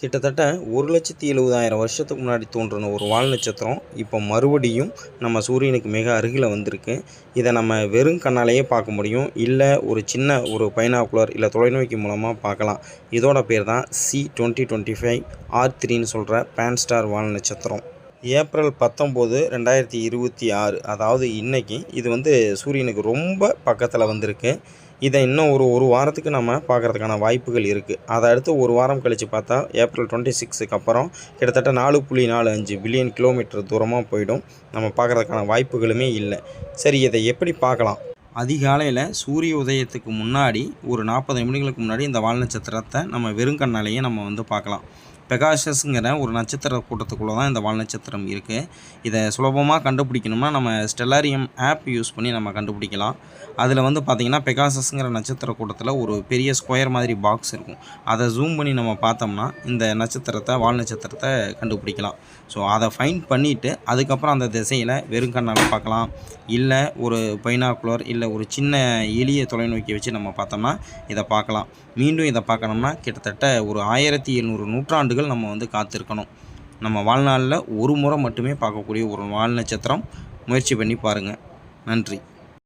கிட்டத்தட்ட 1,70,000 வருஷத்துக்கு முன்னாடி தோன்றின ஒரு வால் நட்சத்திரம் இப்போ மறுபடியும் நம்ம சூரியனுக்கு மிக அருகில் வந்திருக்கு. இதை நம்ம வெறும் கண்ணாலேயே பார்க்க முடியும், இல்லை ஒரு சின்ன ஒரு பைனாகுலர் இல்லை தொலைநோக்கி மூலமாக பார்க்கலாம். இதோட பேர் தான் C2025 R3ன்னு சொல்கிற பான்ஸ்டார் வால் நட்சத்திரம். ஏப்ரல் 19, 2026 அதாவது இன்றைக்கி இது சூரியனுக்கு ரொம்ப பக்கத்தில் வந்திருக்கு. இதை இன்னும் ஒரு வாரத்துக்கு நம்ம பார்க்குறதுக்கான வாய்ப்புகள் இருக்குது. அதை அடுத்து ஒரு வாரம் கழித்து பார்த்தா ஏப்ரல் 26க்கு அப்புறம் கிட்டத்தட்ட 4.45 பில்லியன் கிலோமீட்டர் தூரமாக போயிடும். நம்ம பார்க்குறதுக்கான வாய்ப்புகளுமே இல்லை. சரி, இதை எப்படி பார்க்கலாம்? அதிகாலையில் சூரிய உதயத்துக்கு முன்னாடி ஒரு 40 நிமிடங்களுக்கு முன்னாடி இந்த வால் நட்சத்திரத்தை நம்ம வெறுங்கண்ணாலேயே நம்ம பார்க்கலாம். பெகாசஸ்ங்கிற ஒரு நட்சத்திர கூட்டத்துக்குள்ளே தான் இந்த வால் நட்சத்திரம் இருக்குது. இதை சுலபமாக கண்டுபிடிக்கணும்னா நம்ம ஸ்டெல்லாரியம் ஆப் யூஸ் பண்ணி நம்ம கண்டுபிடிக்கலாம். அதில் பார்த்திங்கன்னா பெகாசஸ்ங்கிற நட்சத்திர கூட்டத்தில் ஒரு பெரிய ஸ்கொயர் மாதிரி பாக்ஸ் இருக்கும். அதை ஜூம் பண்ணி நம்ம பார்த்தோம்னா இந்த வால் நட்சத்திரத்தை கண்டுபிடிக்கலாம். ஸோ அதை ஃபைண்ட் பண்ணிவிட்டு அதுக்கப்புறம் அந்த திசையில் வெறும் கண்ணால் பார்க்கலாம், இல்லை ஒரு பைனாகுலர் இல்லை ஒரு சின்ன எளிய தொலைநோக்கி வச்சு நம்ம பார்த்தோம்னா இதை பார்க்கலாம். மீண்டும் இதை பார்க்கணும்னா கிட்டத்தட்ட ஒரு 1700 நூற்றாண்டுகள் நம்ம காத்திருக்கணும். நம்ம வாழ்நாளில் ஒரு முறை மட்டுமே பார்க்கக்கூடிய ஒரு வால் நட்சத்திரம். முயற்சி பண்ணி பாருங்கள். நன்றி.